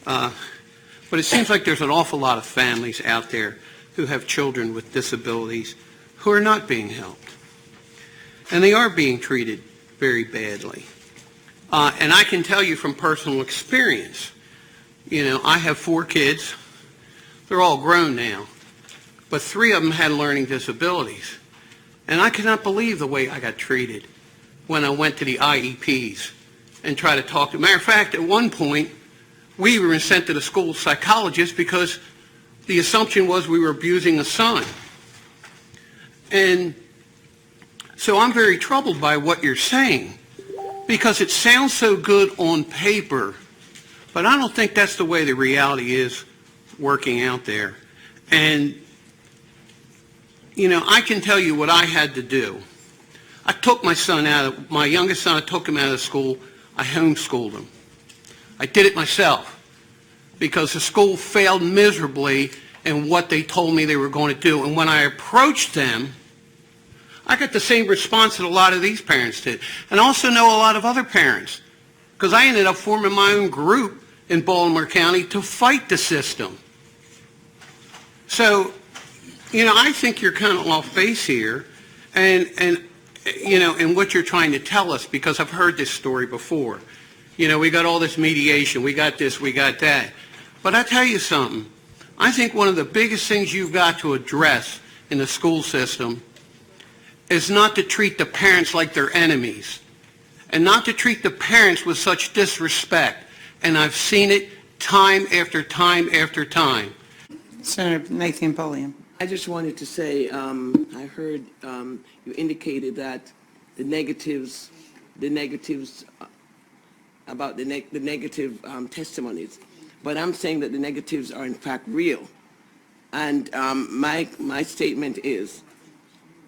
But it seems like there's an awful lot of families out there who have children with disabilities who are not being helped. And they are being treated very badly. And I can tell you from personal experience, I have 4 kids. They're all grown now. But 3 of them had learning disabilities. And I cannot believe the way I got treated when I went to the IEPs and tried to talk to them. Matter of fact, at one point, we were sent to the school psychologist because the assumption was we were abusing a son. And so I'm very troubled by what you're saying because it sounds so good on paper, but I don't think that's the way the reality is working out there. And, I can tell you what I had to do. I took my youngest son, I took him out of school. I homeschooled him. I did it myself because the school failed miserably in what they told me they were going to do. And when I approached them, I got the same response that a lot of these parents did. And I also know a lot of other parents because I ended up forming my own group in Baltimore County to fight the system. So, I think you're kind of off base here and what you're trying to tell us because I've heard this story before. We got all this mediation, we got this, we got that. But I tell you something, I think one of the biggest things you've got to address in the school system is not to treat the parents like they're enemies and not to treat the parents with such disrespect. And I've seen it time after time after time. Senator Nathan Polian. I just wanted to say, I heard you indicated that the negatives about the negative testimonies, but I'm saying that the negatives are in fact real. And my statement is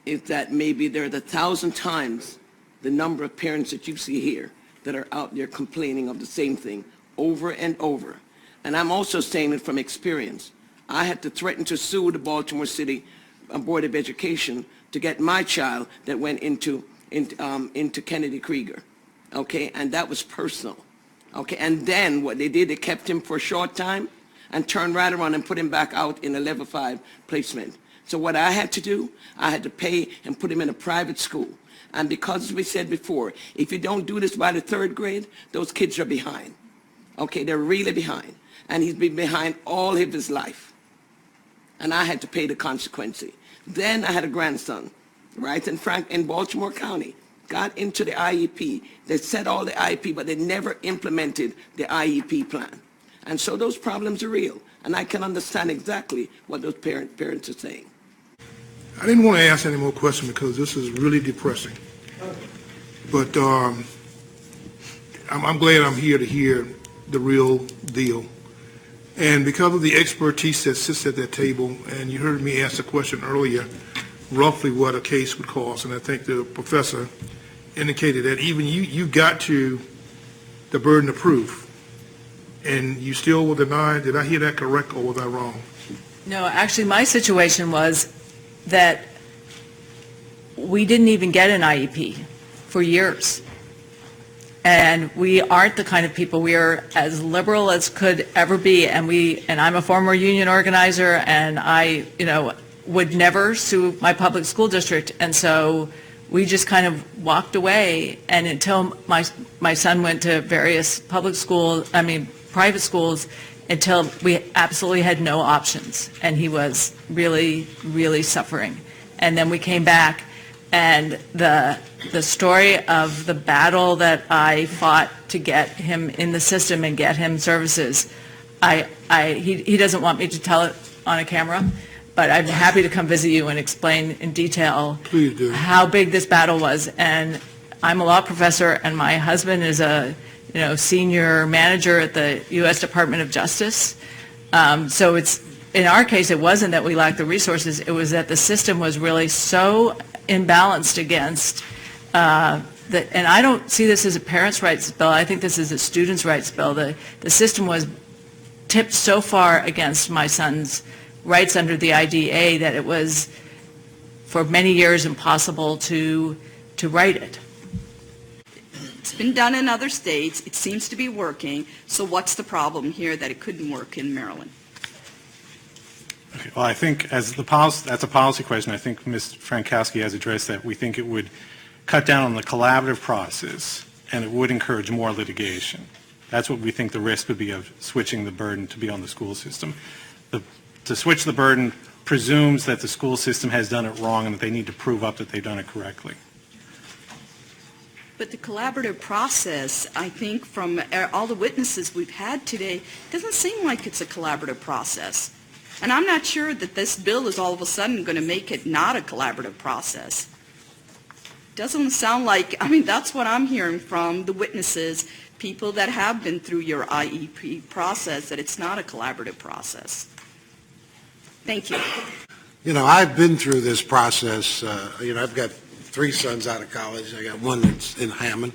that maybe there are 1,000 times the number of parents that you see here that are out there complaining of the same thing over and over. And I'm also saying it from experience. I had to threaten to sue the Baltimore City Board of Education to get my child that went into Kennedy Krieger, okay? And that was personal, okay? And then what they did, they kept him for a short time and turned right around and put him back out in a level 5 placement. So what I had to do, I had to pay and put him in a private school. And because, as we said before, if you don't do this by the 3rd grade, those kids are behind, okay? They're really behind. And he's been behind all of his life. And I had to pay the consequence. Then I had a grandson, right, in Baltimore County, got into the IEP. They set all the IEP, but they never implemented the IEP plan. And so those problems are real. And I can understand exactly what those parents are saying. I didn't want to ask any more questions because this is really depressing. But I'm glad I'm here to hear the real deal. And because of the expertise that sits at that table, and you heard me ask the question earlier, roughly what a case would cost, and I think the professor indicated that even you got to the burden of proof, and you still will deny. Did I hear that correct, or was I wrong? No, actually my situation was that we didn't even get an IEP for years. And we aren't the kind of people, we are as liberal as could ever be, and I'm a former union organizer, and I, would never sue my public school district, and so we just kind of walked away, and until my son went to various private schools, until we absolutely had no options, and he was really, really suffering. And then we came back, and the story of the battle that I fought to get him in the system and get him services, he doesn't want me to tell it on a camera, but I'm happy to come visit you and explain in detail how big this battle was. And I'm a law professor, and my husband is a senior manager at the U.S. Department of Justice. So in our case, it wasn't that we lacked the resources, it was that the system was really so imbalanced against and I don't see this as a parents' rights bill. I think this is a students' rights bill. The system was tipped so far against my son's rights under the IDA that it was for many years impossible to write it. been done in other states. It seems to be working. So what's the problem here that it couldn't work in Maryland? Okay, well, I think that's a policy question. I think Ms. Frankowski has addressed that. We think it would cut down on the collaborative process, and it would encourage more litigation. That's what we think the risk would be of switching the burden to be on the school system. To switch the burden presumes that the school system has done it wrong and that they need to prove up that they've done it correctly. But the collaborative process, I think from all the witnesses we've had today, doesn't seem like it's a collaborative process. And I'm not sure that this bill is all of a sudden going to make it not a collaborative process. Doesn't sound like, I mean, that's what I'm hearing from the witnesses, people that have been through your IEP process, that it's not a collaborative process. Thank you. You know, I've been through this process. I've got 3 sons out of college. I got one that's in Hammond.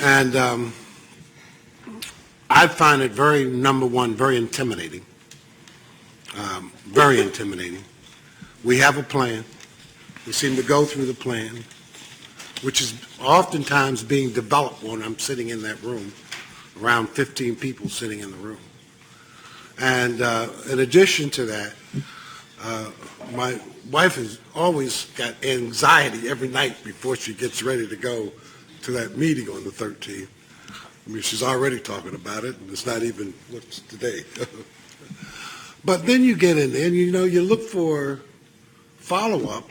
And I find it number one, very intimidating. Very intimidating. We have a plan. We seem to go through the plan, which is oftentimes being developed when I'm sitting in that room, around 15 people sitting in the room. And in addition to that, my wife has always got anxiety every night before she gets ready to go to that meeting on the 13th. I mean, she's already talking about it, and it's not even what's today. But then you get in there, and you look for follow-up,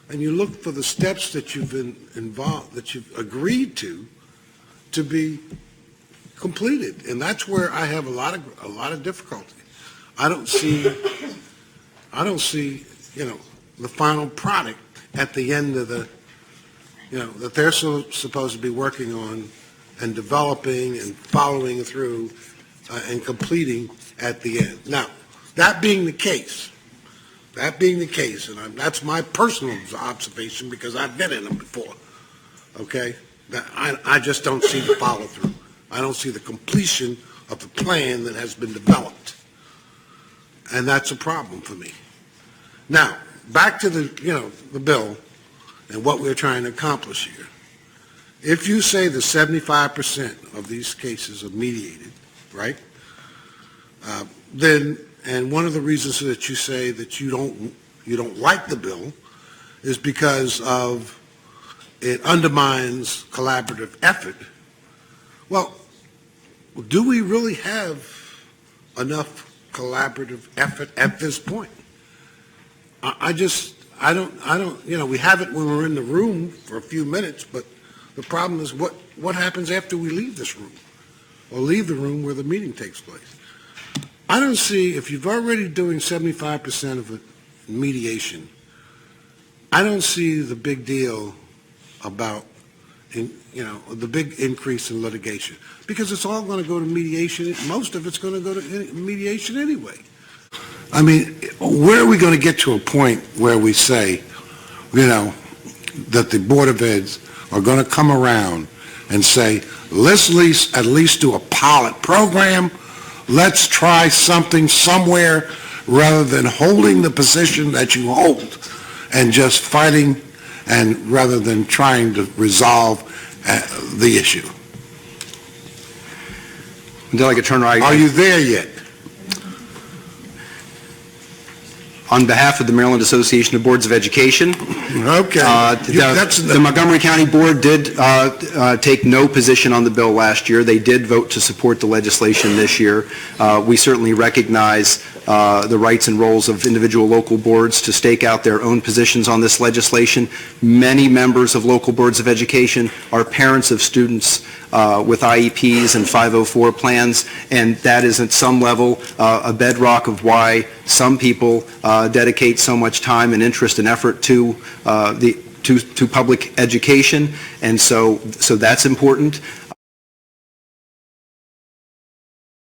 and you look for the steps that you've been involved, that you've agreed to be completed, and that's where I have a lot of difficulty. I don't see, the final product at the end of the, that they're supposed to be working on and developing and following through and completing at the end. Now, that being the case, and that's my personal observation because I've been in them before, okay? I just don't see the follow-through. I don't see the completion of the plan that has been developed. And that's a problem for me. Now, back to the bill and what we're trying to accomplish here. If you say the 75% of these cases are mediated, right? And one of the reasons that you say that you don't like the bill is because of it undermines collaborative effort. Well, do we really have enough collaborative effort at this point? I don't, we have it when we're in the room for a few minutes, but the problem is what happens after we leave this room or leave the room where the meeting takes place? I don't see, if you're already doing 75% of it mediation, I don't see the big deal about, the big increase in litigation, because it's all going to go to mediation. Most of it's going to go to mediation anyway. I mean, where are we going to get to a point where we say, that the Board of Eds are going to come around and say, let's at least do a pilot program. Let's try something somewhere rather than holding the position that you hold and just fighting, and rather than trying to resolve the issue. Delegate Turner, Are you there yet? on behalf of the Maryland Association of Boards of Education, Okay. the Montgomery County Board did take no position on the bill last year. They did vote to support the legislation this year. We certainly recognize the rights and roles of individual local boards to stake out their own positions on this legislation. Many members of local boards of education are parents of students with IEPs and 504 plans, and that is at some level a bedrock of why some people dedicate so much time and interest and effort to public education, and so that's important.